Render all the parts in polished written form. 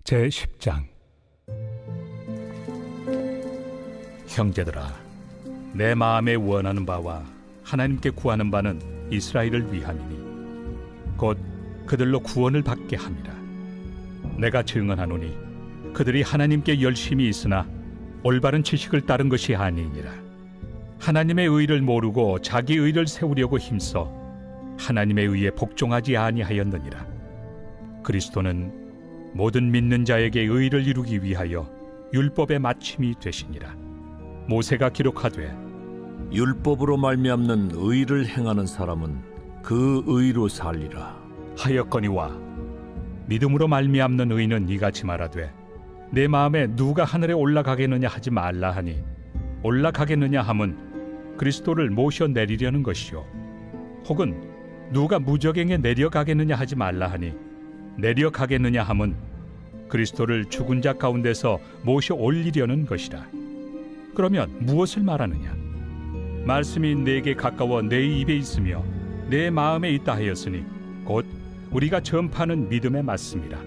제10장. 형제들아, 내 마음에 원하는 바와 하나님께 구하는 바는 이스라엘을 위함이니 곧 그들로 구원을 받게 함이라. 내가 증언하노니 그들이 하나님께 열심히 있으나 올바른 지식을 따른 것이 아니니라. 하나님의 의를 모르고 자기 의를 세우려고 힘써 하나님의 의에 복종하지 아니하였느니라. 그리스도는 모든 믿는 자에게 의를 이루기 위하여 율법의 마침이 되시니라. 모세가 기록하되 율법으로 말미암는 의를 행하는 사람은 그 의로 살리라 하였거니와 믿음으로 말미암는 의는 이같이 말하되 내 마음에 누가 하늘에 올라가겠느냐 하지 말라 하니 올라가겠느냐 함은 그리스도를 모셔 내리려는 것이요 혹은 누가 무저갱에 내려가겠느냐 하지 말라 하니 내려가겠느냐 함은 그리스도를 죽은 자 가운데서 모셔 올리려는 것이라. 그러면 무엇을 말하느냐? 말씀이 내게 가까워 내 입에 있으며 내 마음에 있다 하였으니 곧 우리가 전파하는 믿음의 말씀이라.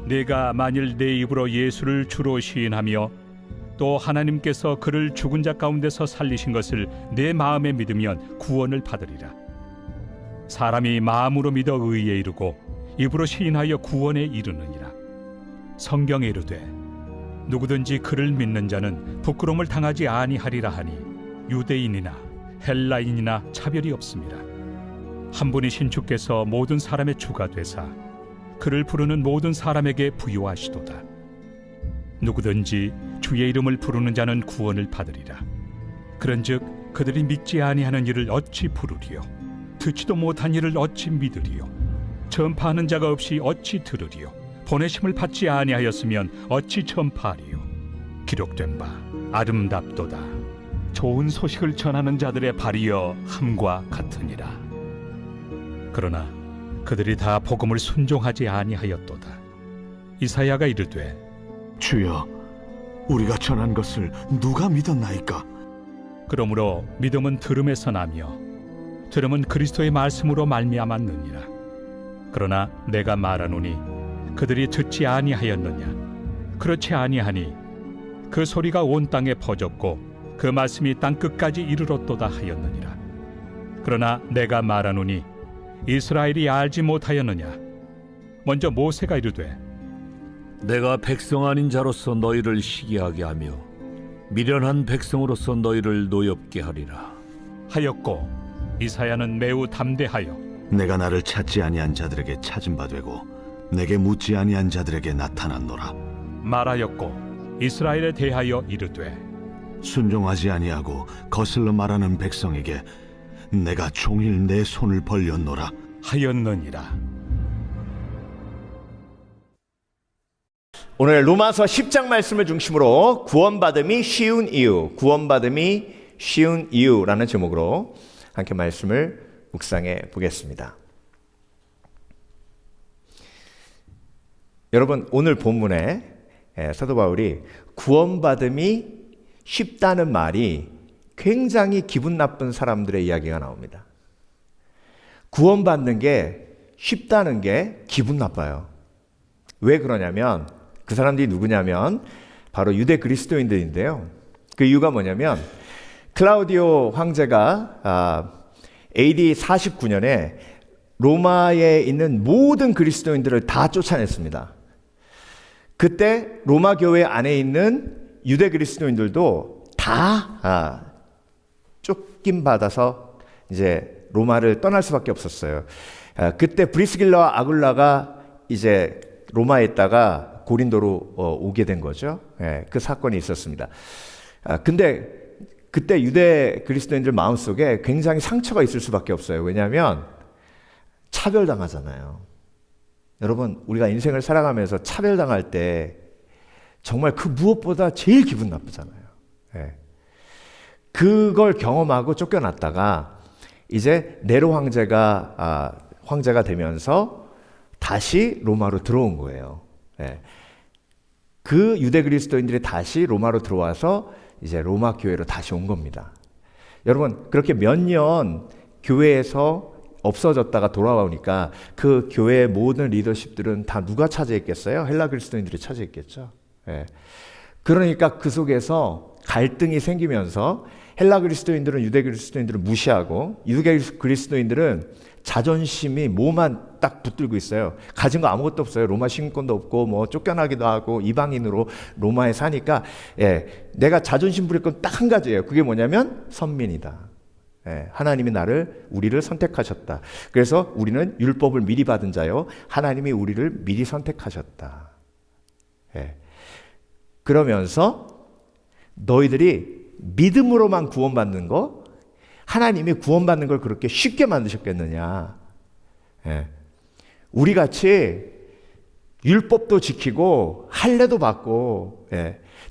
내가 만일 내 입으로 예수를 주로 시인하며 또 하나님께서 그를 죽은 자 가운데서 살리신 것을 내 마음에 믿으면 구원을 받으리라. 사람이 마음으로 믿어 의에 이르고 입으로 시인하여 구원에 이르느니라. 성경에 이르되 누구든지 그를 믿는 자는 부끄러움을 당하지 아니하리라 하니 유대인이나 헬라인이나 차별이 없습니다. 한 분이신 주께서 모든 사람의 주가 되사 그를 부르는 모든 사람에게 부요하시도다. 누구든지 주의 이름을 부르는 자는 구원을 받으리라. 그런즉 그들이 믿지 아니하는 일을 어찌 부르리요? 듣지도 못한 일을 어찌 믿으리요? 전파하는 자가 없이 어찌 들으리요? 보내심을 받지 아니하였으면 어찌 전파하리요? 기록된 바 아름답도다. 좋은 소식을 전하는 자들의 발이여 함과 같으니라. 그러나 그들이 다 복음을 순종하지 아니하였도다. 이사야가 이르되 주여, 우리가 전한 것을 누가 믿었나이까? 그러므로 믿음은 들음에서 나며 들음은 그리스도의 말씀으로 말미암았느니라. 그러나 내가 말하노니 그들이 듣지 아니하였느냐? 그렇지 아니하니 그 소리가 온 땅에 퍼졌고 그 말씀이 땅 끝까지 이르렀도다 하였느니라. 그러나 내가 말하노니 이스라엘이 알지 못하였느냐? 먼저 모세가 이르되 내가 백성 아닌 자로서 너희를 시기하게 하며 미련한 백성으로서 너희를 노엽게 하리라 하였고 이사야는 매우 담대하여 내가 나를 찾지 아니한 자들에게 찾은 바 되고 내게 묻지 아니한 자들에게 나타났노라. 말하였고 이스라엘에 대하여 이르되 순종하지 아니하고 거슬러 말하는 백성에게 내가 종일 내 손을 벌렸노라 하였느니라. 오늘 로마서 10장 말씀을 중심으로 구원받음이 쉬운 이유라는 제목으로 함께 말씀을 묵상해 보겠습니다. 여러분, 오늘 본문에 사도 바울이 구원받음이 쉽다는 말이 굉장히 기분 나쁜 사람들의 이야기가 나옵니다. 구원받는 게 쉽다는 게 기분 나빠요. 왜 그러냐면 그 사람들이 누구냐면 바로 유대 그리스도인들인데요. 그 이유가 뭐냐면 클라우디오 황제가 AD 49년에 로마에 있는 모든 그리스도인들을 다 쫓아냈습니다. 그때 로마 교회 안에 있는 유대 그리스도인들도 다 쫓김받아서 이제 로마를 떠날 수밖에 없었어요. 그때 브리스길라와 아굴라가 이제 로마에 있다가 고린도로 오게 된 거죠. 그 사건이 있었습니다. 근데 그때 유대 그리스도인들 마음속에 굉장히 상처가 있을 수밖에 없어요. 왜냐하면 차별당하잖아요. 여러분, 우리가 인생을 살아가면서 차별당할 때 정말 그 무엇보다 제일 기분 나쁘잖아요. 그걸 경험하고 쫓겨났다가 이제 네로 황제가 되면서 다시 로마로 들어온 거예요. 그 유대 그리스도인들이 다시 로마로 들어와서 이제 로마 교회로 다시 온 겁니다. 여러분, 그렇게 몇 년 교회에서 없어졌다가 돌아오니까 그 교회의 모든 리더십들은 다 누가 차지했겠어요? 헬라 그리스도인들이 차지했겠죠. 예. 그러니까 그 속에서 갈등이 생기면서 헬라 그리스도인들은 유대 그리스도인들을 무시하고 유대 그리스도인들은 자존심이 뭐만 딱 붙들고 있어요. 가진 거 아무것도 없어요. 로마 시민권도 없고 뭐 쫓겨나기도 하고 이방인으로 로마에 사니까 내가 자존심 부릴 건 딱 한 가지예요. 그게 뭐냐면 선민이다. 하나님이 우리를 선택하셨다. 그래서 우리는 율법을 미리 받은 자요. 하나님이 우리를 미리 선택하셨다. 그러면서 너희들이 믿음으로만 구원받는 거, 하나님이 구원받는 걸 그렇게 쉽게 만드셨겠느냐. 우리 같이 율법도 지키고 할례도 받고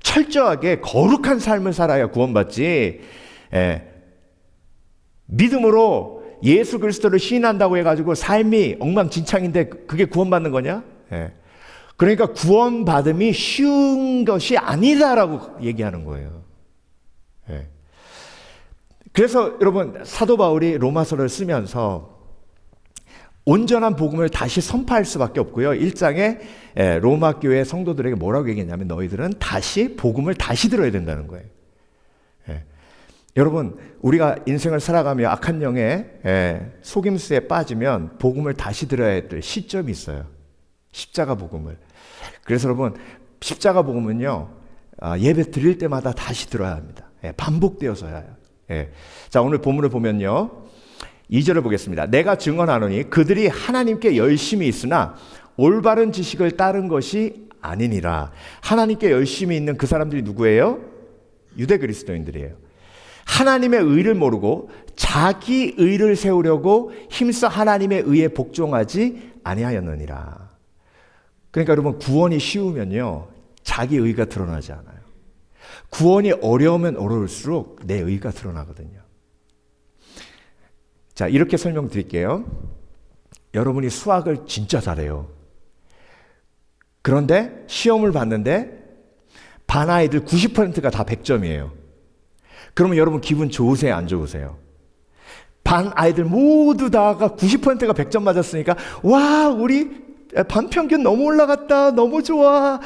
철저하게 거룩한 삶을 살아야 구원받지. 믿음으로 예수 그리스도를 시인한다고 해가지고 삶이 엉망진창인데 그게 구원받는 거냐? 그러니까 구원받음이 쉬운 것이 아니다라고 얘기하는 거예요. 그래서 여러분 사도 바울이 로마서를 쓰면서 온전한 복음을 다시 선포할 수밖에 없고요. 1장에 로마 교회 성도들에게 뭐라고 얘기했냐면 너희들은 다시 복음을 다시 들어야 된다는 거예요. 여러분 우리가 인생을 살아가며 악한 영에 속임수에 빠지면 복음을 다시 들어야 될 시점이 있어요. 십자가 복음을. 그래서 여러분 십자가 복음은요 예배 드릴 때마다 다시 들어야 합니다. 반복되어서야 해요. 자 오늘 본문을 보면요 2절을 보겠습니다. 내가 증언하노니 그들이 하나님께 열심히 있으나 올바른 지식을 따른 것이 아니니라. 하나님께 열심히 있는 그 사람들이 누구예요? 유대 그리스도인들이에요. 하나님의 의를 모르고 자기 의를 세우려고 힘써 하나님의 의에 복종하지 아니하였느니라. 그러니까 여러분 구원이 쉬우면요 자기 의가 드러나지 않아요. 구원이 어려우면 어려울수록 내 의가 드러나거든요. 자 이렇게 설명드릴게요. 여러분이 수학을 진짜 잘해요. 그런데 시험을 봤는데 반 아이들 90%가 다 100점이에요. 그러면 여러분 기분 좋으세요? 안 좋으세요? 반 아이들 모두 다가 90%가 100점 맞았으니까 와 우리 반평균 너무 올라갔다 너무 좋아.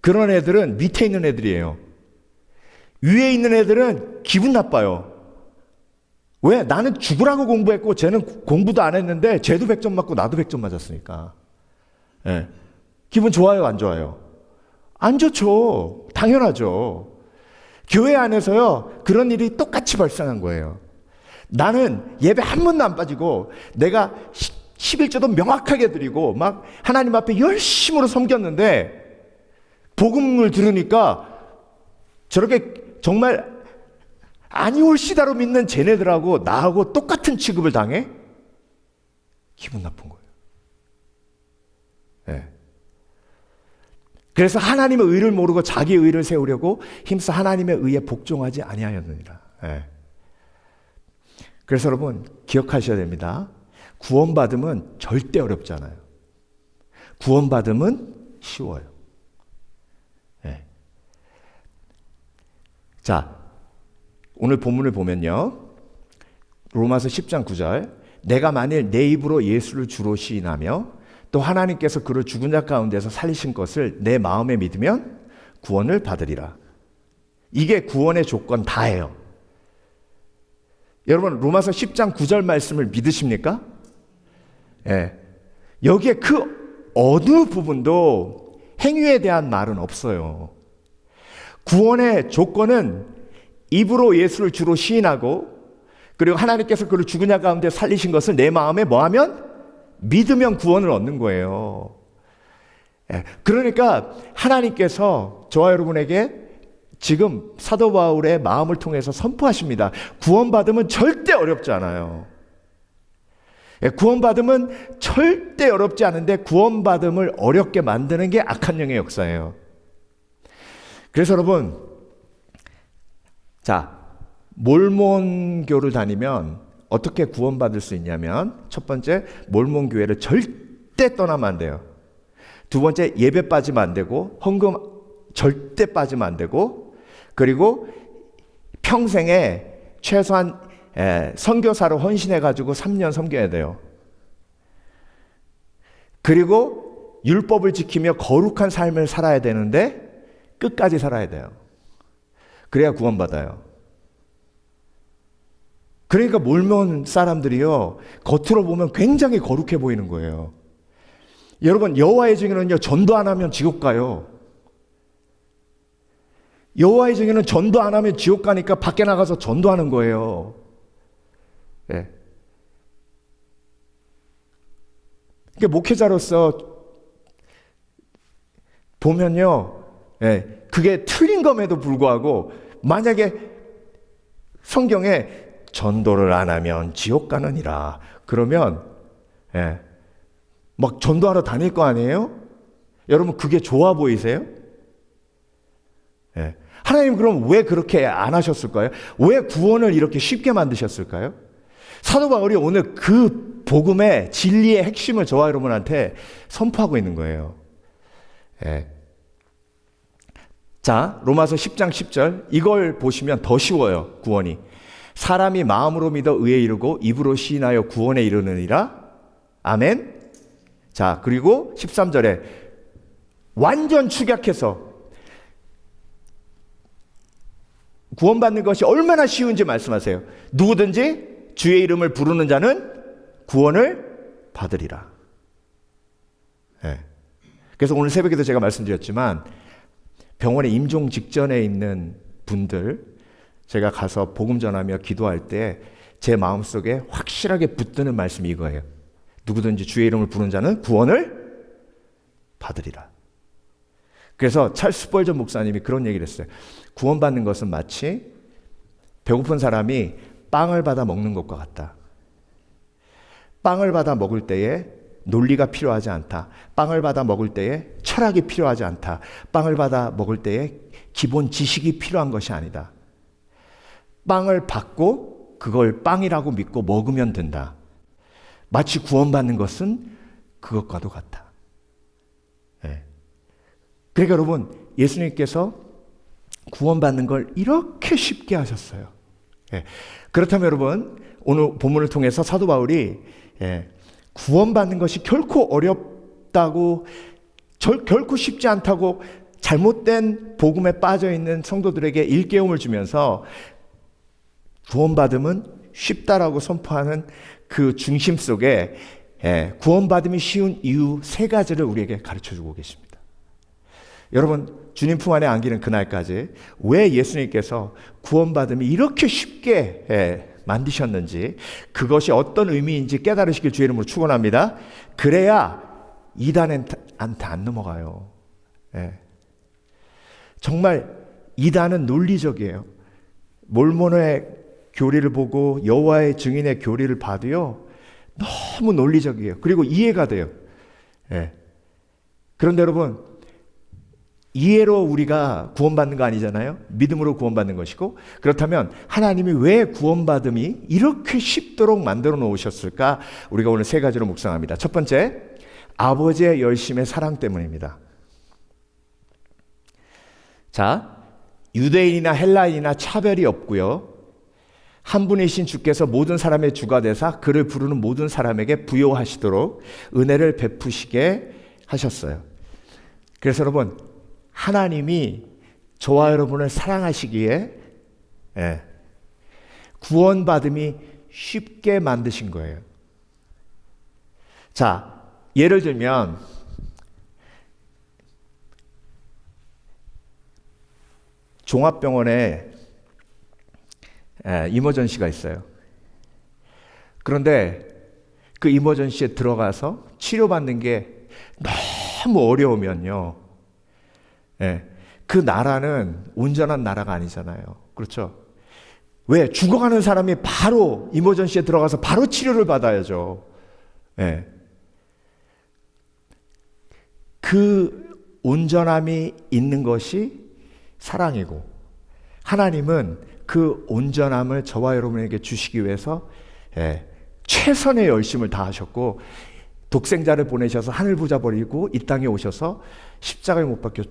그런 애들은 밑에 있는 애들이에요. 위에 있는 애들은 기분 나빠요. 왜? 나는 죽으라고 공부했고 쟤는 공부도 안 했는데 쟤도 100점 맞고 나도 100점 맞았으니까. 기분 좋아요? 안 좋아요? 안 좋죠. 당연하죠. 교회 안에서요 그런 일이 똑같이 발생한 거예요. 나는 예배 한 번도 안 빠지고 내가 11조도 명확하게 드리고 막 하나님 앞에 열심으로 섬겼는데 복음을 들으니까 저렇게 정말 아니올시다로 믿는 쟤네들하고 나하고 똑같은 취급을 당해? 기분 나쁜 거예요. 그래서 하나님의 의를 모르고 자기 의를 세우려고 힘써 하나님의 의에 복종하지 아니하였느니라. 그래서 여러분 기억하셔야 됩니다. 구원받음은 절대 어렵지 않아요. 구원받음은 쉬워요. 자, 오늘 본문을 보면요. 로마서 10장 9절 내가 만일 내 입으로 예수를 주로 시인하며 또 하나님께서 그를 죽은 자 가운데서 살리신 것을 내 마음에 믿으면 구원을 받으리라. 이게 구원의 조건 다예요. 여러분 로마서 10장 9절 말씀을 믿으십니까? 여기에 그 어느 부분도 행위에 대한 말은 없어요. 구원의 조건은 입으로 예수를 주로 시인하고 그리고 하나님께서 그를 죽은 자 가운데 살리신 것을 내 마음에 뭐하면? 믿으면 구원을 얻는 거예요. 그러니까 하나님께서 저와 여러분에게 지금 사도 바울의 마음을 통해서 선포하십니다. 구원받으면 절대 어렵지 않아요. 구원받으면 절대 어렵지 않은데 구원받음을 어렵게 만드는 게 악한 영의 역사예요. 그래서 여러분 자 몰몬교를 다니면 어떻게 구원받을 수 있냐면 첫 번째 몰몬 교회를 절대 떠나면 안 돼요. 두 번째 예배 빠지면 안 되고 헌금 절대 빠지면 안 되고 그리고 평생에 최소한 선교사로 헌신해가지고 3년 섬겨야 돼요. 그리고 율법을 지키며 거룩한 삶을 살아야 되는데 끝까지 살아야 돼요. 그래야 구원받아요. 그러니까 몰몬 사람들이요, 겉으로 보면 굉장히 거룩해 보이는 거예요. 여러분, 여호와의 증인은요, 전도 안 하면 지옥 가요. 여호와의 증인은 전도 안 하면 지옥 가니까 밖에 나가서 전도하는 거예요. 예. 그러니까 목회자로서 보면요, 예, 그게 틀린 검에도 불구하고 만약에 성경에 전도를 안 하면 지옥 가느니라 그러면, 예, 막 전도하러 다닐 거 아니에요? 여러분, 그게 좋아 보이세요? 예. 하나님 그럼 왜 그렇게 안 하셨을까요? 왜 구원을 이렇게 쉽게 만드셨을까요? 사도 바울이 오늘 그 복음의 진리의 핵심을 저와 여러분한테 선포하고 있는 거예요. 예. 자, 로마서 10장 10절 이걸 보시면 더 쉬워요. 구원이. 사람이 마음으로 믿어 의에 이르고 입으로 시인하여 구원에 이르느니라. 아멘. 자, 그리고 13절에 완전 축약해서 구원받는 것이 얼마나 쉬운지 말씀하세요. 누구든지 주의 이름을 부르는 자는 구원을 받으리라. 네. 그래서 오늘 새벽에도 제가 말씀드렸지만 병원에 임종 직전에 있는 분들, 제가 가서 복음 전하며 기도할 때 제 마음속에 확실하게 붙드는 말씀이 이거예요. 누구든지 주의 이름을 부르는 자는 구원을 받으리라. 그래서 찰스 스펄전 목사님이 그런 얘기를 했어요. 구원받는 것은 마치 배고픈 사람이 빵을 받아 먹는 것과 같다. 빵을 받아 먹을 때에 논리가 필요하지 않다. 빵을 받아 먹을 때에 철학이 필요하지 않다. 빵을 받아 먹을 때에 기본 지식이 필요한 것이 아니다. 빵을 받고 그걸 빵이라고 믿고 먹으면 된다. 마치 구원받는 것은 그것과도 같다. 네. 그러니까 여러분, 예수님께서 구원받는 걸 이렇게 쉽게 하셨어요. 예. 그렇다면 여러분, 오늘 본문을 통해서 사도 바울이, 예, 구원받는 것이 결코 어렵다고, 결코 쉽지 않다고 잘못된 복음에 빠져 있는 성도들에게 일깨움을 주면서 구원받음은 쉽다라고 선포하는 그 중심 속에, 예, 구원받음이 쉬운 이유 3가지를 우리에게 가르쳐주고 계십니다. 여러분, 주님 품 안에 안기는 그날까지 왜 예수님께서 구원받음이 이렇게 쉽게, 예, 만드셨는지, 그것이 어떤 의미인지 깨달으시길 주의 이름으로 축원합니다. 그래야 이단한테 안 넘어가요. 예. 정말 이단은 논리적이에요. 몰몬의 교리를 보고 여호와의 증인의 교리를 봐도요, 너무 논리적이에요. 그리고 이해가 돼요. 예. 그런데 여러분, 이해로 우리가 구원받는 거 아니잖아요. 믿음으로 구원받는 것이고, 그렇다면 하나님이 왜 구원받음이 이렇게 쉽도록 만들어 놓으셨을까? 우리가 오늘 3가지로 묵상합니다. 첫 번째, 아버지의 열심의 사랑 때문입니다. 자, 유대인이나 헬라인이나 차별이 없고요, 한 분이신 주께서 모든 사람의 주가 되사 그를 부르는 모든 사람에게 부요하시도록 은혜를 베푸시게 하셨어요. 그래서 여러분, 하나님이 저와 여러분을 사랑하시기에, 예, 구원받음이 쉽게 만드신 거예요. 자, 예를 들면 종합병원에 이머전시가 있어요. 그런데 그 이머전시에 들어가서 치료받는 게 너무 어려우면요, 예, 그 나라는 온전한 나라가 아니잖아요. 그렇죠? 왜? 죽어가는 사람이 바로 이머전시에 들어가서 바로 치료를 받아야죠. 예. 그 온전함이 있는 것이 사랑이고, 하나님은 그 온전함을 저와 여러분에게 주시기 위해서, 예, 최선의 열심을 다하셨고, 독생자를 보내셔서 하늘 부자 버리고 이 땅에 오셔서 십자가에 못 박혀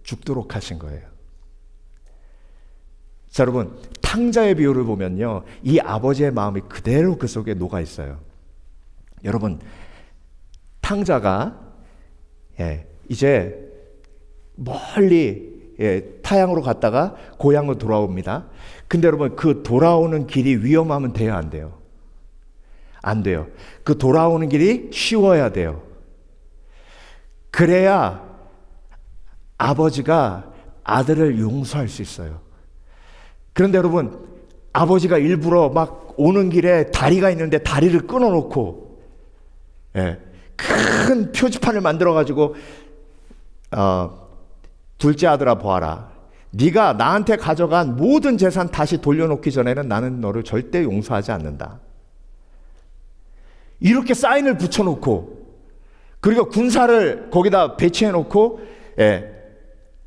죽도록 하신 거예요. 자, 여러분, 탕자의 비유를 보면요, 이 아버지의 마음이 그대로 그 속에 녹아 있어요. 여러분, 탕자가 이제 멀리 타향으로 갔다가 고향으로 돌아옵니다. 근데 여러분, 그 돌아오는 길이 위험하면 돼요, 안 돼요? 안 돼요. 그 돌아오는 길이 쉬워야 돼요. 그래야 아버지가 아들을 용서할 수 있어요. 그런데 여러분, 아버지가 일부러 막 오는 길에 다리가 있는데 다리를 끊어놓고 큰 표지판을 만들어가지고 둘째 아들아 보아라, 네가 나한테 가져간 모든 재산 다시 돌려놓기 전에는 나는 너를 절대 용서하지 않는다. 이렇게 사인을 붙여놓고, 그리고 군사를 거기다 배치해놓고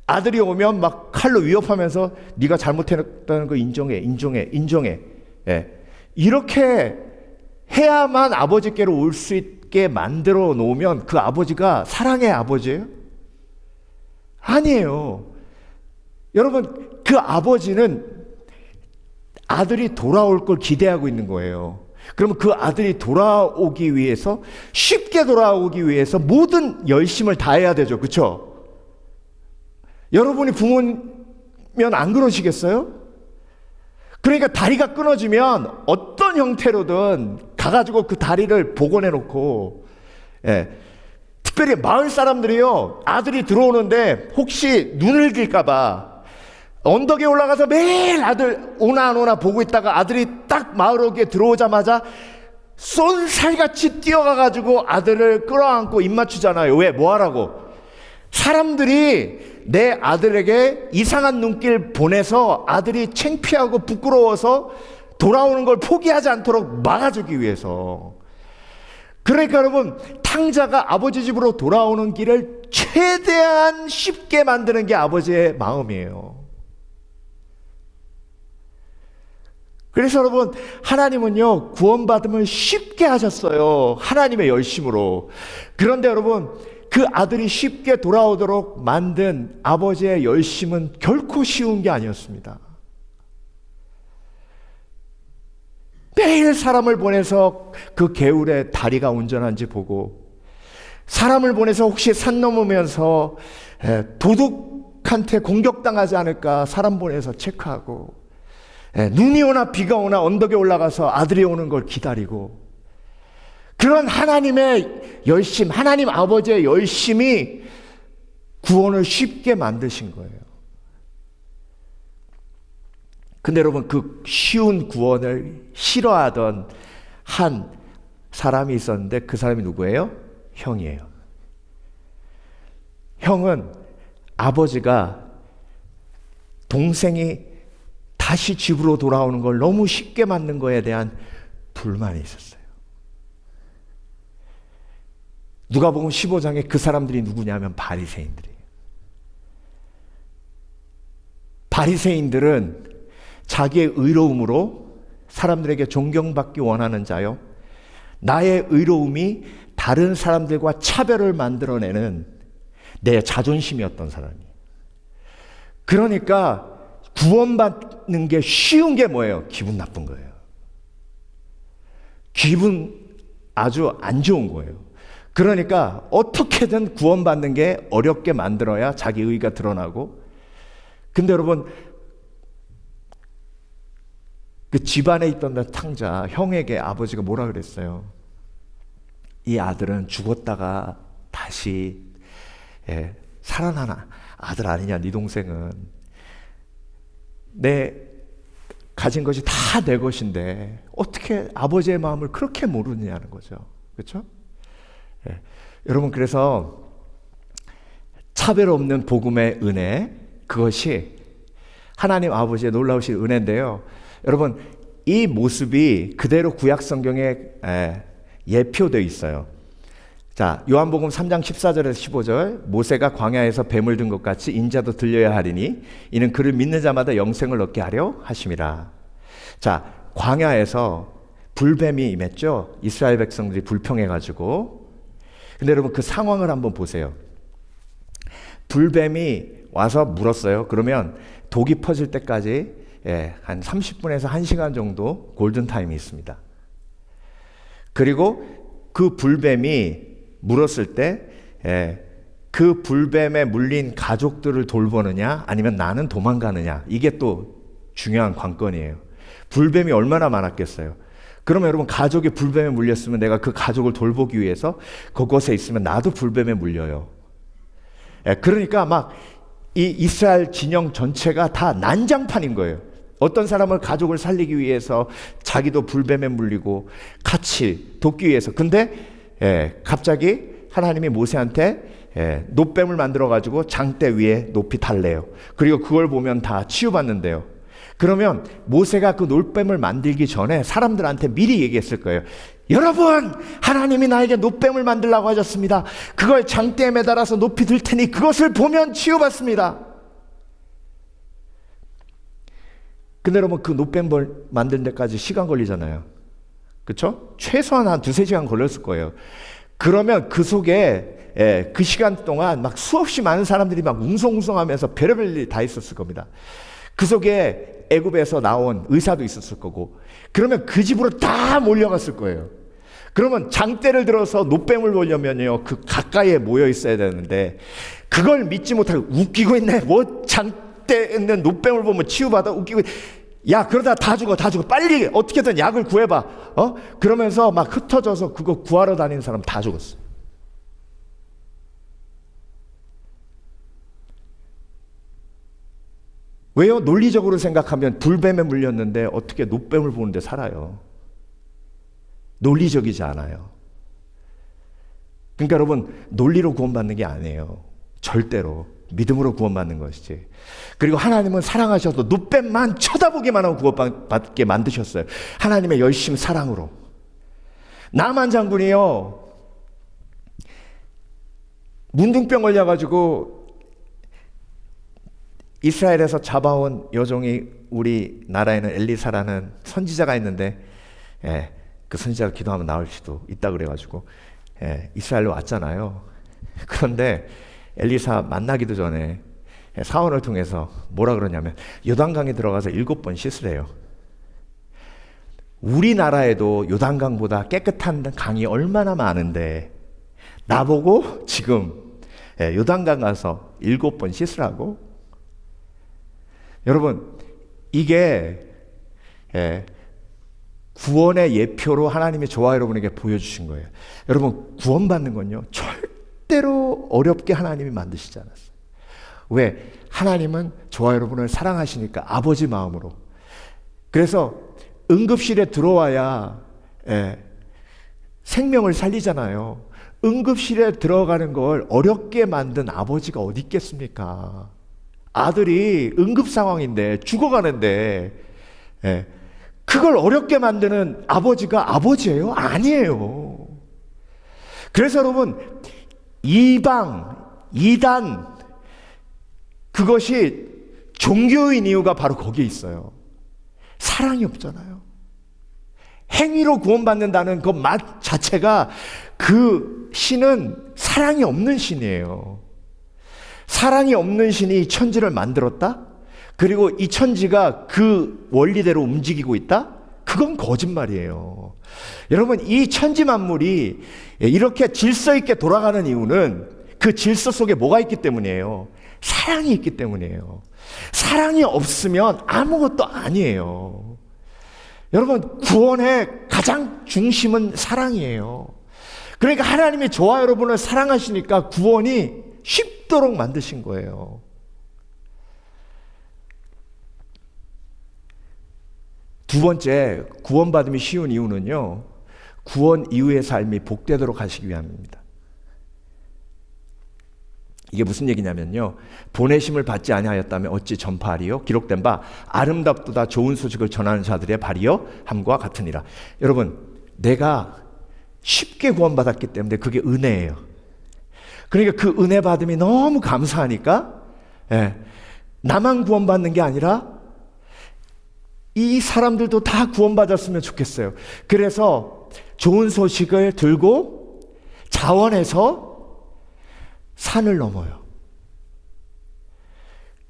아들이 오면 막 칼로 위협하면서 네가 잘못했다는 거 인정해. 이렇게 해야만 아버지께로 올 수 있게 만들어 놓으면 그 아버지가 사랑의 아버지예요? 아니에요. 여러분, 그 아버지는 아들이 돌아올 걸 기대하고 있는 거예요. 그러면 그 아들이 돌아오기 위해서, 쉽게 돌아오기 위해서 모든 열심을 다해야 되죠. 그렇죠? 여러분이 부모면 안 그러시겠어요? 그러니까 다리가 끊어지면 어떤 형태로든 가가지고 그 다리를 복원해 놓고, 특별히 마을 사람들이요, 아들이 들어오는데 혹시 눈을 낄까봐 언덕에 올라가서 매일 아들 오나 안 오나 보고 있다가 아들이 딱 마을 오게 들어오자마자 쏜살같이 뛰어가가지고 아들을 끌어안고 입 맞추잖아요. 왜? 뭐 하라고? 사람들이 내 아들에게 이상한 눈길 보내서 아들이 창피하고 부끄러워서 돌아오는 걸 포기하지 않도록 막아주기 위해서. 그러니까 여러분, 탕자가 아버지 집으로 돌아오는 길을 최대한 쉽게 만드는 게 아버지의 마음이에요. 그래서 여러분, 하나님은요, 구원받음을 쉽게 하셨어요. 하나님의 열심으로. 그런데 여러분, 그 아들이 쉽게 돌아오도록 만든 아버지의 열심은 결코 쉬운 게 아니었습니다. 매일 사람을 보내서 그 개울에 다리가 온전한지 보고, 사람을 보내서 혹시 산 넘으면서 도둑한테 공격당하지 않을까 사람 보내서 체크하고, 눈이 오나 비가 오나 언덕에 올라가서 아들이 오는 걸 기다리고, 그런 하나님의 열심, 하나님 아버지의 열심이 구원을 쉽게 만드신 거예요. 근데 여러분, 그 쉬운 구원을 싫어하던 한 사람이 있었는데 그 사람이 누구예요? 형이에요. 형은 아버지가 동생이 다시 집으로 돌아오는 걸 너무 쉽게 만든 거에 대한 불만이 있었어요. 누가복음 15장에 그 사람들이 누구냐면 바리새인들이에요. 바리새인들은 자기의 의로움으로 사람들에게 존경받기 원하는 자요, 나의 의로움이 다른 사람들과 차별을 만들어내는 내 자존심이었던 사람이에요. 그러니까 구원받는 게 쉬운 게 뭐예요? 기분 나쁜 거예요. 기분 아주 안 좋은 거예요. 그러니까 어떻게든 구원받는 게 어렵게 만들어야 자기 의의가 드러나고. 근데 여러분, 그 집안에 있던 탕자 형에게 아버지가 뭐라 그랬어요? 이 아들은 죽었다가 다시 살아나는 아들 아니냐? 네 동생은 내 가진 것이 다 내 것인데 어떻게 아버지의 마음을 그렇게 모르느냐는 거죠. 그렇죠? 여러분, 그래서 차별 없는 복음의 은혜, 그것이 하나님 아버지의 놀라우신 은혜인데요. 여러분, 이 모습이 그대로 구약 성경에 예표되어 있어요. 자, 요한복음 3장 14절에서 15절, 모세가 광야에서 뱀을 든 것 같이 인자도 들려야 하리니 이는 그를 믿는 자마다 영생을 얻게 하려 하심이라. 자, 광야에서 불뱀이 임했죠. 이스라엘 백성들이 불평해가지고. 근데 여러분, 그 상황을 한번 보세요. 불뱀이 와서 물었어요. 그러면 독이 퍼질 때까지 한 30분에서 1시간 정도 골든타임이 있습니다. 그리고 그 불뱀이 물었을 때 그 불뱀에 물린 가족들을 돌보느냐 아니면 나는 도망가느냐, 이게 또 중요한 관건이에요. 불뱀이 얼마나 많았겠어요. 그러면 여러분, 가족이 불뱀에 물렸으면 내가 그 가족을 돌보기 위해서 그곳에 있으면 나도 불뱀에 물려요. 그러니까 막 이 이스라엘 진영 전체가 다 난장판인 거예요. 어떤 사람은 가족을 살리기 위해서 자기도 불뱀에 물리고 같이 돕기 위해서. 근데 갑자기 하나님이 모세한테 놋뱀을 만들어 가지고 장대 위에 높이 달래요. 그리고 그걸 보면 다 치유받는데요. 그러면 모세가 그 놋뱀을 만들기 전에 사람들한테 미리 얘기했을 거예요. 여러분, 하나님이 나에게 놋뱀을 만들라고 하셨습니다. 그걸 장대에 매달아서 높이 들 테니 그것을 보면 치유받습니다. 근데 여러분, 그 놋뱀을 만드는 데까지 시간 걸리잖아요. 그렇죠? 최소한 한 2-3시간 걸렸을 거예요. 그러면 그 속에 그 시간 동안 막 수없이 많은 사람들이 막 웅성웅성하면서 별의별 일이 다 있었을 겁니다. 그 속에 애굽에서 나온 의사도 있었을 거고, 그러면 그 집으로 다 몰려갔을 거예요. 그러면 장대를 들어서 놋뱀을 보려면요, 그 가까이에 모여 있어야 되는데 그걸 믿지 못하고 웃기고 있네. 뭐 장대 있는 놋뱀을 보면 치유받아, 웃기고 있네. 야, 그러다 다 죽어. 빨리 어떻게든 약을 구해봐. 그러면서 막 흩어져서 그거 구하러 다니는 사람 다 죽었어. 왜요? 논리적으로 생각하면 불뱀에 물렸는데 어떻게 놋뱀을 보는데 살아요? 논리적이지 않아요. 그러니까 여러분, 논리로 구원받는 게 아니에요. 절대로 믿음으로 구원받는 것이지. 그리고 하나님은 사랑하셔서 놋뱀만 쳐다보기만 하고 구원받게 만드셨어요. 하나님의 열심 사랑으로. 나만 장군이요, 문둥병 걸려가지고 이스라엘에서 잡아온 여종이, 우리나라에는 엘리사라는 선지자가 있는데 그 선지자가 기도하면 나올 수도 있다 그래가지고 이스라엘로 왔잖아요. 그런데 엘리사 만나기도 전에 사원을 통해서 뭐라 그러냐면 요단강에 들어가서 7번 씻으래요. 우리나라에도 요단강보다 깨끗한 강이 얼마나 많은데 나보고 지금 요단강 가서 7번 씻으라고? 여러분, 이게 구원의 예표로 하나님이 저와 여러분에게 보여주신 거예요. 여러분, 구원받는 건요, 절대로 어렵게 하나님이 만드시지 않았어요. 왜? 하나님은 저와 여러분을 사랑하시니까, 아버지 마음으로. 그래서 응급실에 들어와야 생명을 살리잖아요. 응급실에 들어가는 걸 어렵게 만든 아버지가 어디 있겠습니까? 아들이 응급 상황인데 죽어가는데 그걸 어렵게 만드는 아버지가 아버지예요? 아니에요. 그래서 여러분, 이방, 이단, 그것이 종교인 이유가 바로 거기에 있어요. 사랑이 없잖아요. 행위로 구원받는다는 그 맛 자체가, 그 신은 사랑이 없는 신이에요. 사랑이 없는 신이 천지를 만들었다? 그리고 이 천지가 그 원리대로 움직이고 있다? 그건 거짓말이에요. 여러분, 이 천지 만물이 이렇게 질서 있게 돌아가는 이유는 그 질서 속에 뭐가 있기 때문이에요? 사랑이 있기 때문이에요. 사랑이 없으면 아무것도 아니에요. 여러분, 구원의 가장 중심은 사랑이에요. 그러니까 하나님이 저와 여러분을 사랑하시니까 구원이 쉽도록 만드신 거예요. 두 번째, 구원받음이 쉬운 이유는요, 구원 이후의 삶이 복되도록 하시기 위함입니다. 이게 무슨 얘기냐면요, 보내심을 받지 아니하였다면 어찌 전파하리요? 기록된 바 아름답도다 좋은 소식을 전하는 자들의 발이요 함과 같으니라. 여러분, 내가 쉽게 구원받았기 때문에 그게 은혜예요. 그러니까 그 은혜 받음이 너무 감사하니까 나만 구원받는 게 아니라 이 사람들도 다 구원받았으면 좋겠어요. 그래서 좋은 소식을 들고 자원해서 산을 넘어요.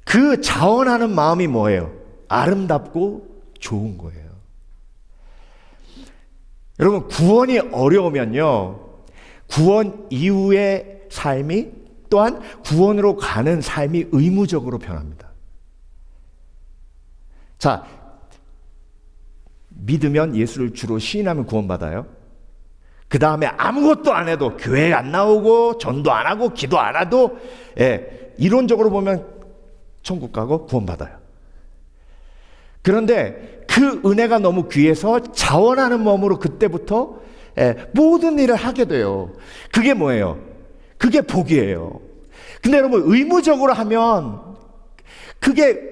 그 자원하는 마음이 뭐예요? 아름답고 좋은 거예요. 여러분, 구원이 어려우면요, 구원 이후의 삶이 또한 구원으로 가는 삶이 의무적으로 변합니다. 자, 믿으면 예수를 주로 시인하면 구원받아요. 그 다음에 아무것도 안 해도, 교회 안 나오고 전도 안 하고 기도 안 해도, 이론적으로 보면 천국 가고 구원받아요. 그런데 그 은혜가 너무 귀해서 자원하는 몸으로 그때부터 모든 일을 하게 돼요. 그게 뭐예요? 그게 복이에요. 근데 여러분, 의무적으로 하면 그게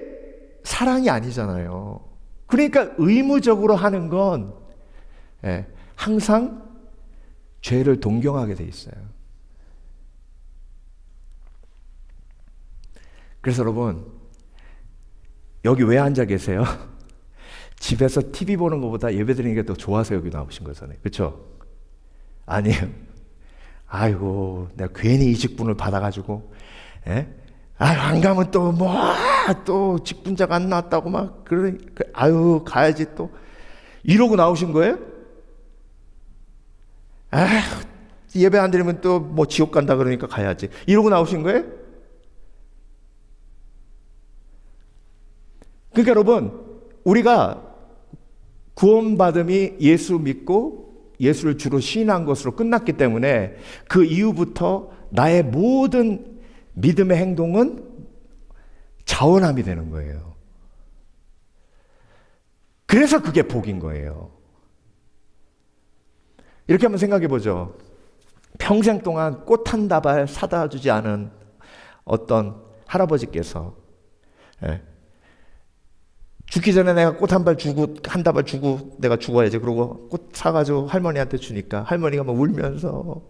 사랑이 아니잖아요. 그러니까 의무적으로 하는 건 항상 죄를 동경하게 돼 있어요. 그래서 여러분, 여기 왜 앉아 계세요? 집에서 TV 보는 것보다 예배 드리는 게 더 좋아서 여기 나오신 거잖아요. 그렇죠? 아니에요. 아이고, 내가 괜히 이 직분을 받아가지고, 안 가면 또 또 직분자가 안 나왔다고 막 아유, 가야지 또 이러고 나오신 거예요? 예배 안 드리면 또 뭐 지옥 간다 그러니까 가야지 이러고 나오신 거예요? 그러니까 여러분, 우리가 구원받음이 예수 믿고 예수를 주로 시인한 것으로 끝났기 때문에 그 이후부터 나의 모든 믿음의 행동은 자원함이 되는 거예요. 그래서 그게 복인 거예요. 이렇게 한번 생각해 보죠. 평생 동안 꽃 한 다발 사다 주지 않은 어떤 할아버지께서 죽기 전에 내가 꽃 한 다발 주고 내가 죽어야지. 그러고 꽃 사가지고 할머니한테 주니까 할머니가 막 울면서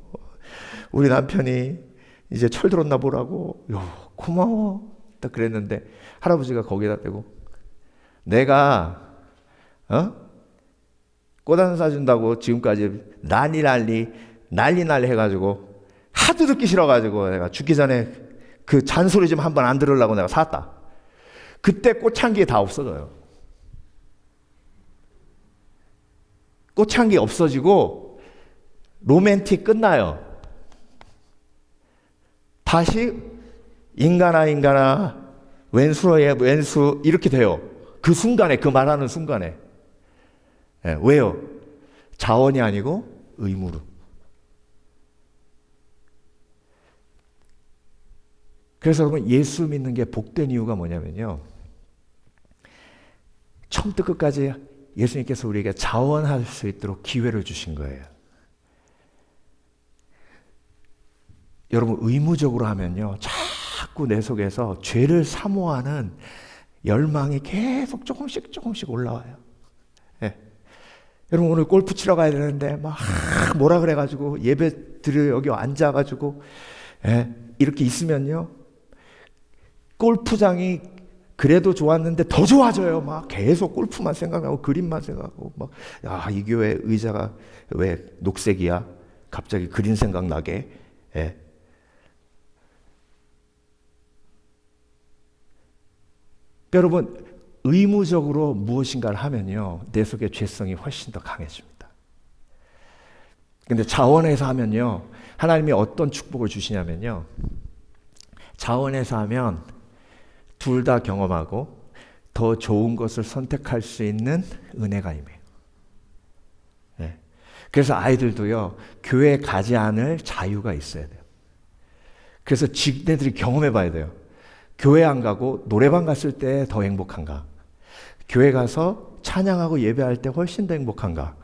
우리 남편이 이제 철 들었나 보라고, 고마워 딱 그랬는데 할아버지가 거기다 대고, 내가 꽃 안 사준다고 지금까지 난리 해가지고 하도 듣기 싫어가지고 내가 죽기 전에 그 잔소리 좀 한번 안 들으려고 내가 샀다. 그때 꽃향기 다 없어져요. 꽃향기 없어지고 로맨틱 끝나요. 다시 인간아 왼수 이렇게 돼요. 그 순간에, 그 말하는 순간에. 왜요? 자원이 아니고 의무로. 그래서 여러분, 예수 믿는 게 복된 이유가 뭐냐면요, 처음부터 끝까지 예수님께서 우리에게 자원할 수 있도록 기회를 주신 거예요. 여러분, 의무적으로 하면요, 자꾸 내 속에서 죄를 사모하는 열망이 계속 조금씩 올라와요. 여러분, 오늘 골프 치러 가야 되는데 막 뭐라 그래가지고 예배 드려 여기 앉아가지고 이렇게 있으면요, 골프장이 그래도 좋았는데 더 좋아져요. 막 계속 골프만 생각나고 그림만 생각하고 막, 이 교회 의자가 왜 녹색이야? 갑자기 그림 생각나게. 여러분, 의무적으로 무엇인가를 하면요, 내 속의 죄성이 훨씬 더 강해집니다. 근데 자원해서 하면요, 하나님이 어떤 축복을 주시냐면요, 자원해서 하면 둘 다 경험하고 더 좋은 것을 선택할 수 있는 은혜가 임해요. 그래서 아이들도요, 교회에 가지 않을 자유가 있어야 돼요. 그래서 지네들이 경험해 봐야 돼요. 교회 안 가고 노래방 갔을 때 더 행복한가? 교회 가서 찬양하고 예배할 때 훨씬 더 행복한가?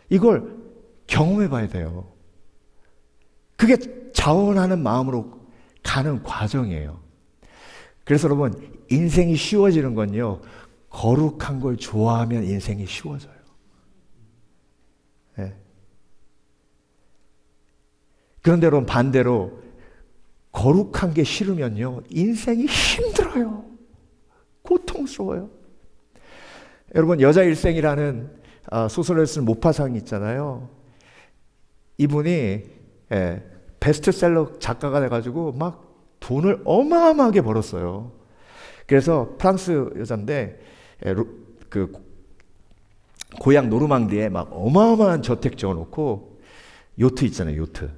이걸 경험해 봐야 돼요. 그게 자원하는 마음으로 가는 과정이에요. 그래서 여러분, 인생이 쉬워지는 건요, 거룩한 걸 좋아하면 인생이 쉬워져요. 그런데 여러분, 반대로 거룩한 게 싫으면요, 인생이 힘들어요. 고통스러워요. 여러분, 여자 일생이라는 소설을 쓴 모파상이 있잖아요. 이분이 베스트셀러 작가가 돼가지고 막 돈을 어마어마하게 벌었어요. 그래서 프랑스 여자인데 그 고향 노르망디에 막 어마어마한 저택 지어놓고 요트 있잖아요. 요트.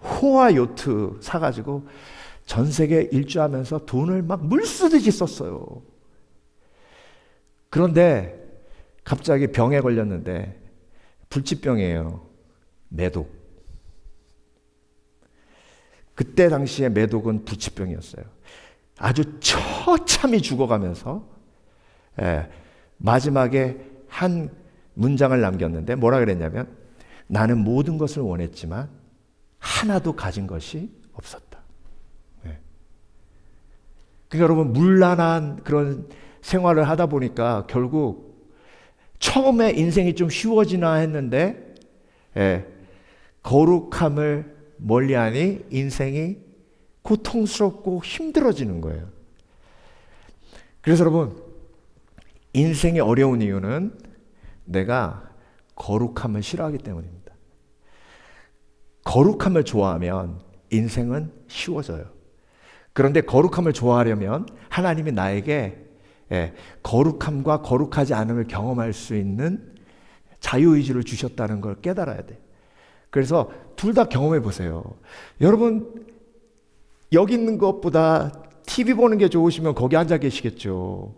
호화 요트 사가지고 전 세계 일주하면서 돈을 막 물쓰듯이 썼어요. 그런데 갑자기 병에 걸렸는데 불치병이에요. 매독. 그때 당시에 매독은 불치병이었어요. 아주 처참히 죽어가면서 마지막에 한 문장을 남겼는데 뭐라 그랬냐면 나는 모든 것을 원했지만 하나도 가진 것이 없었다. 그러니까 여러분 문란한 그런 생활을 하다 보니까 결국 처음에 인생이 좀 쉬워지나 했는데 거룩함을 멀리하니 인생이 고통스럽고 힘들어지는 거예요. 그래서 여러분 인생이 어려운 이유는 내가 거룩함을 싫어하기 때문입니다. 거룩함을 좋아하면 인생은 쉬워져요. 그런데 거룩함을 좋아하려면 하나님이 나에게 거룩함과 거룩하지 않음을 경험할 수 있는 자유의지를 주셨다는 걸 깨달아야 돼. 그래서 둘 다 경험해 보세요. 여러분 여기 있는 것보다 TV 보는 게 좋으시면 거기 앉아 계시겠죠.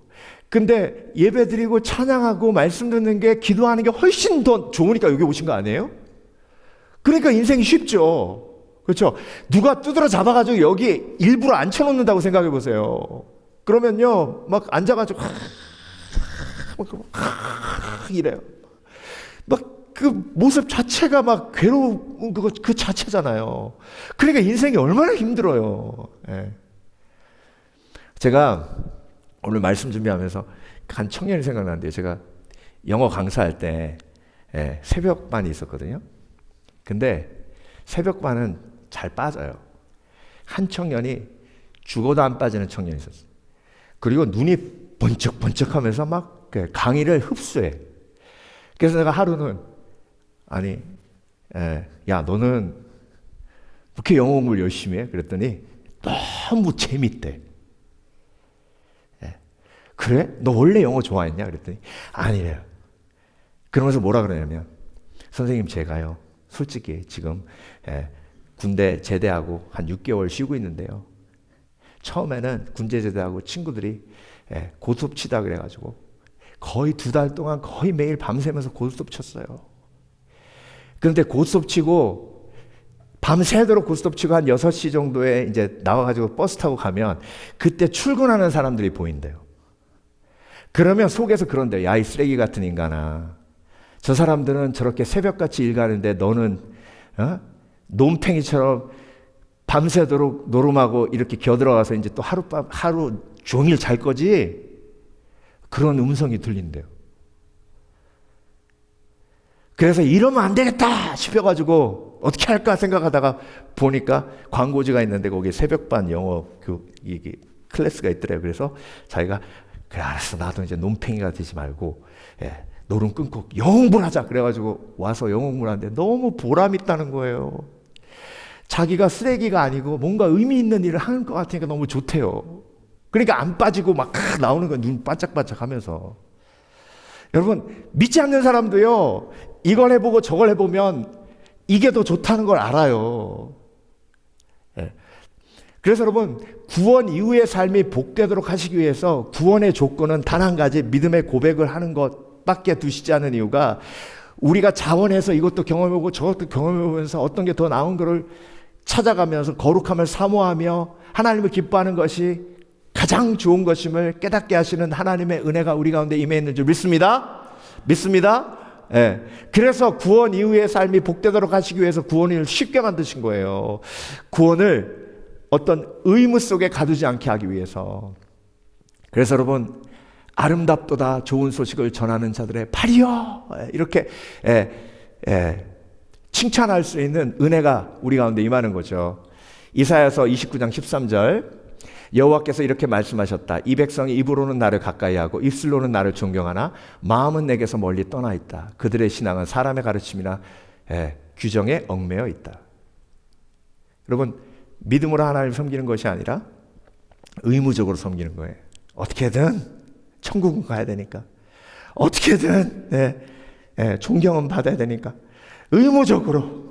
근데 예배 드리고 찬양하고 말씀 듣는 게 기도하는 게 훨씬 더 좋으니까 여기 오신 거 아니에요? 그러니까 인생이 쉽죠. 그렇죠? 누가 두드러 잡아가지고 여기 일부러 앉혀놓는다고 생각해 보세요. 그러면요 막 앉아가지고 이래요. 막 그 모습 자체가 막 괴로운 그 자체잖아요. 그러니까 인생이 얼마나 힘들어요. 제가 오늘 말씀 준비하면서 한 청년이 생각나는데 제가 영어 강사할 때 새벽반이 있었거든요. 근데 새벽반은 잘 빠져요. 한 청년이 죽어도 안 빠지는 청년이 있었어요. 그리고 눈이 번쩍번쩍하면서 막 강의를 흡수해. 그래서 내가 하루는 아니, 야 너는 그렇게 영어 공부를 열심히 해? 그랬더니 너무 재밌대. 그래? 너 원래 영어 좋아했냐? 그랬더니 아니래요. 그러면서 뭐라 그러냐면 선생님 제가요 솔직히 지금 군대 제대하고 한 6개월 쉬고 있는데요. 처음에는 군대 제대하고 친구들이 고스톱 치다 그래가지고 거의 2달 동안 거의 매일 밤새면서 고스톱 쳤어요. 그런데 고스톱 치고 밤새도록 고스톱 치고 한 6시 정도에 이제 나와가지고 버스 타고 가면 그때 출근하는 사람들이 보인대요. 그러면 속에서 그런데 야 이 쓰레기 같은 인간아, 저 사람들은 저렇게 새벽같이 일 가는데 너는 놈팽이처럼 밤새도록 노름하고 이렇게 겨들어가서 이제 또 하루 종일 잘 거지? 그런 음성이 들린대요. 그래서 이러면 안 되겠다 싶어가지고 어떻게 할까 생각하다가 보니까 광고지가 있는데 거기에 새벽반 영어 클래스가 있더래요. 그래서 자기가 그래 알았어 나도 이제 놈팽이가 되지 말고 노름 끊고 영어 공부를 하자 그래가지고 와서 영어 공부를 하는데 너무 보람 있다는 거예요. 자기가 쓰레기가 아니고 뭔가 의미 있는 일을 하는 것 같으니까 너무 좋대요. 그러니까 안 빠지고 막 나오는 거 눈 반짝반짝 하면서. 여러분 믿지 않는 사람도요 이걸 해보고 저걸 해보면 이게 더 좋다는 걸 알아요. 그래서 여러분 구원 이후의 삶이 복되도록 하시기 위해서 구원의 조건은 단 한 가지 믿음의 고백을 하는 것밖에 두시지 않은 이유가 우리가 자원해서 이것도 경험해보고 저것도 경험해보면서 어떤 게 더 나은 거를 찾아가면서 거룩함을 사모하며 하나님을 기뻐하는 것이 가장 좋은 것임을 깨닫게 하시는 하나님의 은혜가 우리 가운데 임해 있는 줄 믿습니다. 믿습니다. 그래서 구원 이후의 삶이 복되도록 하시기 위해서 구원을 쉽게 만드신 거예요. 구원을 어떤 의무 속에 가두지 않게 하기 위해서. 그래서 여러분 아름답도다 좋은 소식을 전하는 자들의 팔이여 이렇게 칭찬할 수 있는 은혜가 우리 가운데 임하는 거죠. 이사야서 29장 13절 여호와께서 이렇게 말씀하셨다. 이 백성이 입으로는 나를 가까이하고 입술로는 나를 존경하나 마음은 내게서 멀리 떠나 있다. 그들의 신앙은 사람의 가르침이나 규정에 얽매여 있다. 여러분 믿음으로 하나님을 섬기는 것이 아니라 의무적으로 섬기는 거예요. 어떻게든 천국은 가야 되니까, 어떻게든 존경은 받아야 되니까 의무적으로.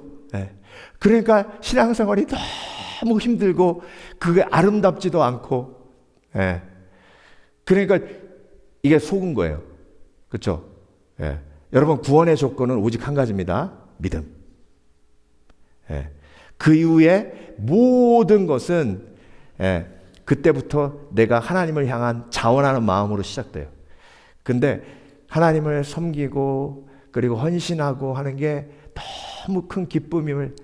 그러니까 신앙생활이 너무 힘들고 그게 아름답지도 않고, 그러니까 이게 속은 거예요. 그렇죠? 여러분, 구원의 조건은 오직 한 가지입니다. 믿음. 그 이후에 모든 것은 그때부터 내가 하나님을 향한 자원하는 마음으로 시작돼요. 근데 하나님을 섬기고 그리고 헌신하고 하는 게 너무 큰 기쁨임을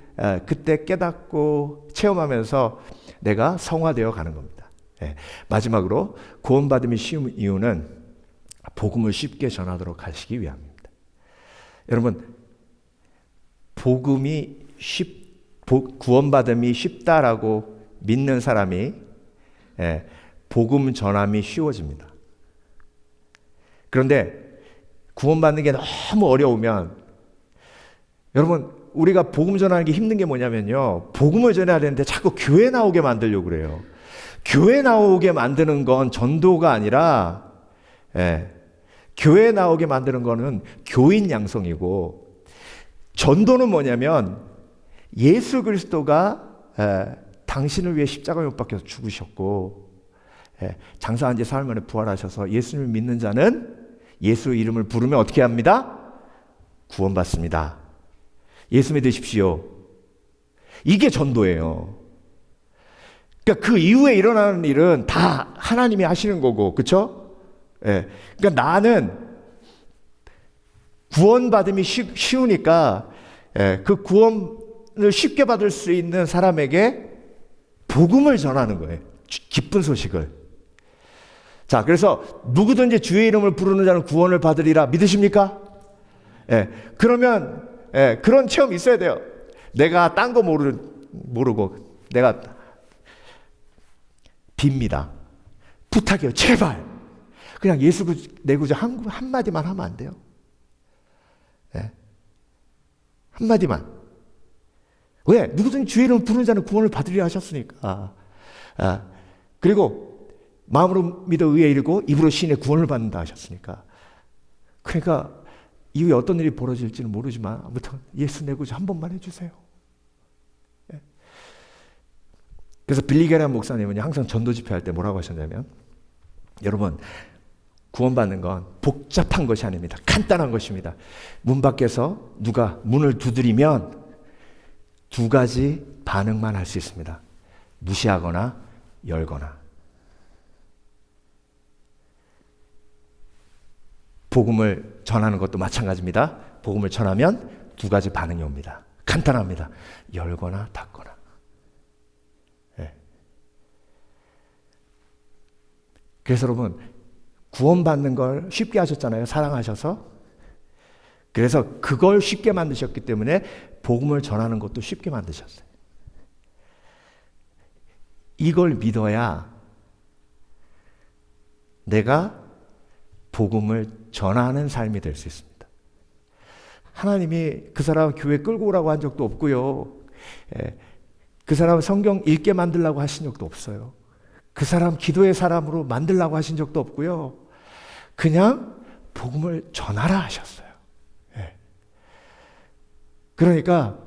그때 깨닫고 체험하면서 내가 성화되어 가는 겁니다. 마지막으로 구원받음이 쉬운 이유는 복음을 쉽게 전하도록 하시기 위함입니다. 여러분, 구원받음이 쉽다라고 믿는 사람이 복음 전함이 쉬워집니다. 그런데 구원받는 게 너무 어려우면, 여러분, 우리가 복음 전하는 게 힘든 게 뭐냐면요, 복음을 전해야 되는데 자꾸 교회 나오게 만들려고 그래요. 교회 나오게 만드는 건 전도가 아니라, 교회 나오게 만드는 거는 교인 양성이고, 전도는 뭐냐면 예수 그리스도가 당신을 위해 십자가에 못 박혀서 죽으셨고, 장사한 지 사흘 만에 부활하셔서 예수님을 믿는 자는 예수 이름을 부르면 어떻게 합니다? 구원받습니다. 예수 믿으십시오. 이게 전도예요. 그러니까 그 이후에 일어나는 일은 다 하나님이 하시는 거고, 그렇죠? 그러니까 나는 구원받음이 쉬우니까 그 구원을 쉽게 받을 수 있는 사람에게 복음을 전하는 거예요. 기쁜 소식을. 자, 그래서 누구든지 주의 이름을 부르는 자는 구원을 받으리라. 믿으십니까? 그러면 그런 체험이 있어야 돼요. 내가 딴 거 모르고 내가 빕니다. 부탁해요. 제발. 그냥 예수 내 구주 한마디만 하면 안 돼요? 한마디만. 왜? 누구든지 주의 이름을 부르는 자는 구원을 받으리라 하셨으니까. 그리고 마음으로 믿어 의에 이르고 입으로 시인해 구원을 받는다 하셨으니까. 그러니까 이후에 어떤 일이 벌어질지는 모르지만 아무튼 예수 내 구주 한 번만 해주세요. 그래서 빌리 게람 목사님은 항상 전도 집회할 때 뭐라고 하셨냐면, 여러분, 구원받는 건 복잡한 것이 아닙니다. 간단한 것입니다. 문 밖에서 누가 문을 두드리면 두 가지 반응만 할 수 있습니다. 무시하거나 열거나. 복음을 전하는 것도 마찬가지입니다. 복음을 전하면 두 가지 반응이 옵니다. 간단합니다. 열거나 닫거나. 그래서 여러분, 구원받는 걸 쉽게 하셨잖아요. 사랑하셔서. 그래서 그걸 쉽게 만드셨기 때문에 복음을 전하는 것도 쉽게 만드셨어요. 이걸 믿어야 내가 복음을 전하는 삶이 될 수 있습니다. 하나님이 그 사람 교회 끌고 오라고 한 적도 없고요. 그 사람 성경 읽게 만들라고 하신 적도 없어요. 그 사람 기도의 사람으로 만들라고 하신 적도 없고요. 그냥 복음을 전하라 하셨어요. 그러니까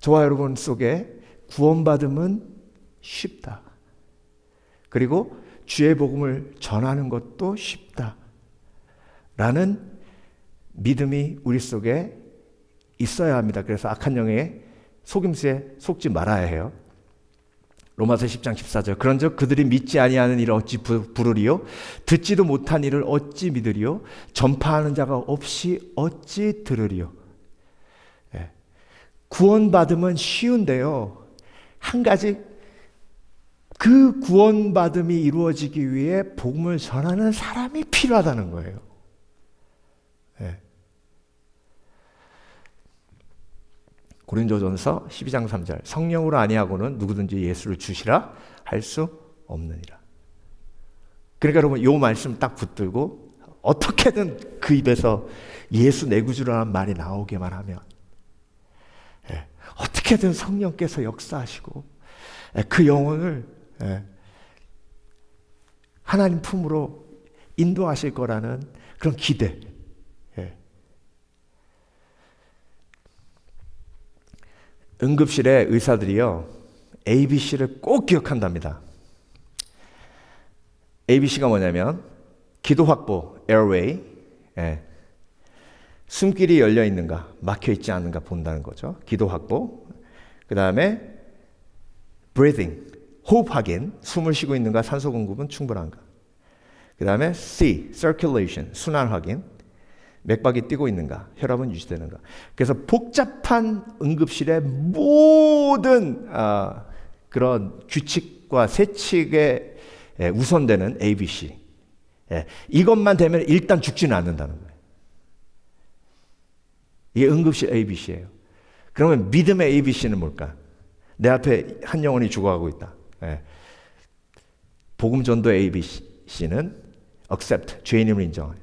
저와 여러분 속에 구원받음은 쉽다. 그리고 주의 복음을 전하는 것도 쉽다. 라는 믿음이 우리 속에 있어야 합니다. 그래서 악한 영의 속임수에 속지 말아야 해요. 로마서 10장 14절. 그런즉 그들이 믿지 아니하는 일을 어찌 부르리요? 듣지도 못한 일을 어찌 믿으리요? 전파하는 자가 없이 어찌 들으리요? 구원받음은 쉬운데요, 한 가지, 그 구원받음이 이루어지기 위해 복음을 전하는 사람이 필요하다는 거예요. 고린도전서 12장 3절. 성령으로 아니하고는 누구든지 예수를 주시라 할 수 없느니라. 그러니까 여러분, 이 말씀 딱 붙들고 어떻게든 그 입에서 예수 내 구주라는 말이 나오게만 하면, 어떻게든 성령께서 역사하시고 그 영혼을 하나님 품으로 인도하실 거라는 그런 기대. 예. 응급실의 의사들이요, ABC를 꼭 기억한답니다. ABC가 뭐냐면 기도 확보, airway, 예. 숨길이 열려 있는가, 막혀 있지 않은가 본다는 거죠. 기도 확보. 그 다음에 breathing, 호흡 확인, 숨을 쉬고 있는가, 산소 공급은 충분한가. 그 다음에 C, circulation, 순환 확인, 맥박이 뛰고 있는가, 혈압은 유지되는가. 그래서 복잡한 응급실의 모든 그런 규칙과 세칙에 우선되는 ABC. 이것만 되면 일단 죽지는 않는다는 거예요. 이게 응급실 ABC예요. 그러면 믿음의 ABC는 뭘까? 내 앞에 한 영혼이 죽어가고 있다. 복음 전도 ABC는 accept, 죄인임을 인정해요.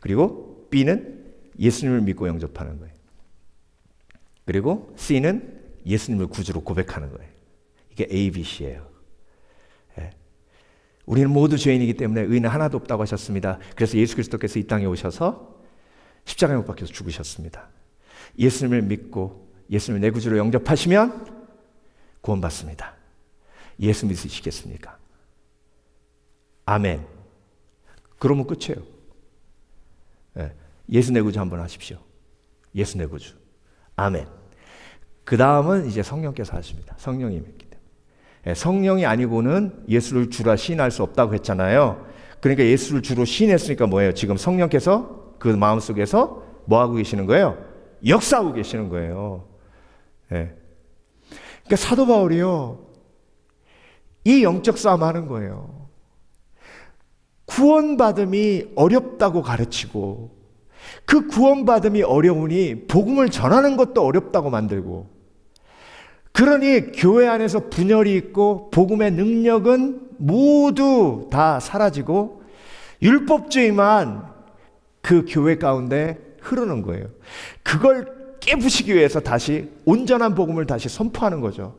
그리고 B는 예수님을 믿고 영접하는 거예요. 그리고 C는 예수님을 구주로 고백하는 거예요. 이게 ABC예요. 우리는 모두 죄인이기 때문에 의인은 하나도 없다고 하셨습니다. 그래서 예수 그리스도께서 이 땅에 오셔서 십자가에 못 박혀서 죽으셨습니다. 예수님을 믿고 예수님을 내 구주로 영접하시면 구원받습니다. 예수 믿으시겠습니까? 아멘. 그러면 끝이에요. 예수 내 구주 한번 하십시오. 예수 내 구주. 아멘. 그 다음은 이제 성령께서 하십니다. 성령이 믿기 때문에. 성령이 아니고는 예수를 주라 시인할 수 없다고 했잖아요. 그러니까 예수를 주로 시인했으니까 뭐예요? 지금 성령께서 그 마음속에서 뭐 하고 계시는 거예요? 역사하고 계시는 거예요. 그러니까 사도 바울이요, 이 영적 싸움 하는 거예요. 구원받음이 어렵다고 가르치고, 그 구원받음이 어려우니 복음을 전하는 것도 어렵다고 만들고, 그러니 교회 안에서 분열이 있고 복음의 능력은 모두 다 사라지고 율법주의만 그 교회 가운데 흐르는 거예요. 그걸 깨부시기 위해서 다시 온전한 복음을 다시 선포하는 거죠.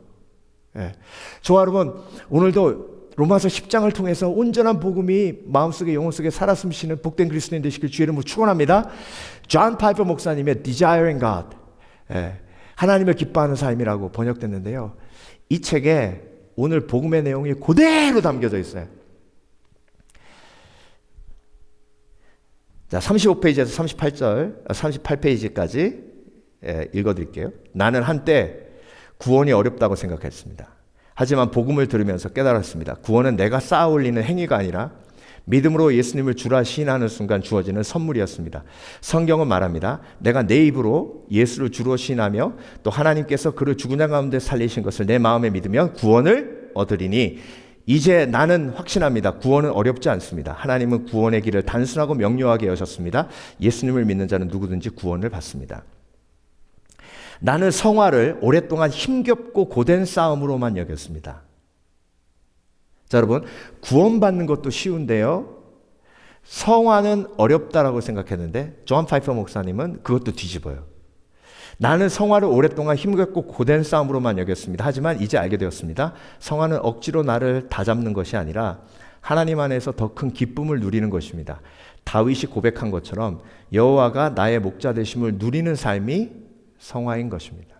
저와 여러분, 오늘도 로마서 10장을 통해서 온전한 복음이 마음속에 영혼 속에 살아 숨쉬는 복된 그리스도인 되시길 주의 이름으로 축원합니다. 존 파이퍼 목사님의 Desiring God, 하나님을 기뻐하는 삶이라고 번역됐는데요. 이 책에 오늘 복음의 내용이 그대로 담겨져 있어요. 자, 35페이지에서 38페이지까지 읽어드릴게요. 나는 한때 구원이 어렵다고 생각했습니다. 하지만 복음을 들으면서 깨달았습니다. 구원은 내가 쌓아 올리는 행위가 아니라 믿음으로 예수님을 주라 시인하는 순간 주어지는 선물이었습니다. 성경은 말합니다. 내가 내 입으로 예수를 주로 시인하며 또 하나님께서 그를 죽은 자 가운데 살리신 것을 내 마음에 믿으면 구원을 얻으리니, 이제 나는 확신합니다. 구원은 어렵지 않습니다. 하나님은 구원의 길을 단순하고 명료하게 여셨습니다. 예수님을 믿는 자는 누구든지 구원을 받습니다. 나는 성화를 오랫동안 힘겹고 고된 싸움으로만 여겼습니다. 자, 여러분, 구원받는 것도 쉬운데요, 성화는 어렵다라고 생각했는데 존 파이퍼 목사님은 그것도 뒤집어요. 나는 성화를 오랫동안 힘겹고 고된 싸움으로만 여겼습니다. 하지만 이제 알게 되었습니다. 성화는 억지로 나를 다잡는 것이 아니라 하나님 안에서 더 큰 기쁨을 누리는 것입니다. 다윗이 고백한 것처럼 여호와가 나의 목자 되심을 누리는 삶이 성화인 것입니다.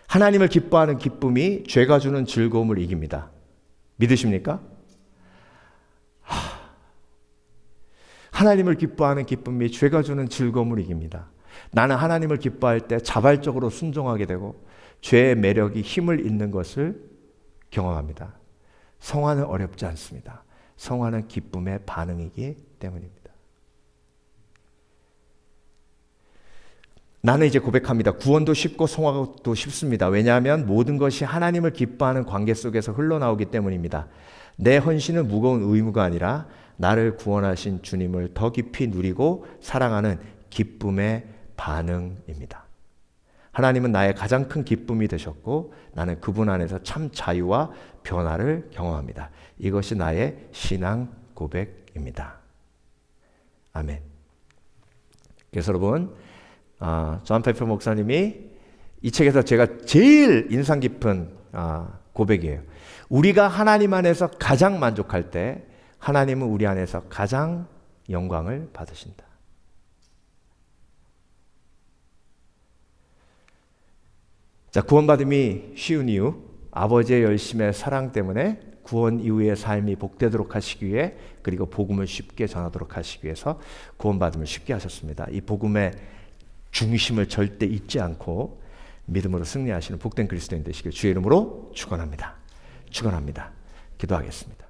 하나님을 기뻐하는 기쁨이 죄가 주는 즐거움을 이깁니다. 믿으십니까? 하나님을 기뻐하는 기쁨이 죄가 주는 즐거움을 이깁니다. 나는 하나님을 기뻐할 때 자발적으로 순종하게 되고 죄의 매력이 힘을 잃는 것을 경험합니다. 성화는 어렵지 않습니다. 성화는 기쁨의 반응이기 때문입니다. 나는 이제 고백합니다. 구원도 쉽고 성화도 쉽습니다. 왜냐하면 모든 것이 하나님을 기뻐하는 관계 속에서 흘러나오기 때문입니다. 내 헌신은 무거운 의무가 아니라 나를 구원하신 주님을 더 깊이 누리고 사랑하는 기쁨의 반응입니다. 하나님은 나의 가장 큰 기쁨이 되셨고 나는 그분 안에서 참 자유와 변화를 경험합니다. 이것이 나의 신앙 고백입니다. 아멘. 그래서 여러분, 존 페퍼 목사님이 이 책에서 제가 제일 인상 깊은 고백이에요. 우리가 하나님 안에서 가장 만족할 때 하나님은 우리 안에서 가장 영광을 받으신다. 자, 구원받음이 쉬운 이유, 아버지의 열심의 사랑 때문에 구원 이후의 삶이 복되도록 하시기 위해, 그리고 복음을 쉽게 전하도록 하시기 위해서 구원받음을 쉽게 하셨습니다. 이 복음의 중심을 절대 잊지 않고 믿음으로 승리하시는 복된 그리스도인 되시길 주의 이름으로 축원합니다. 축원합니다. 기도하겠습니다.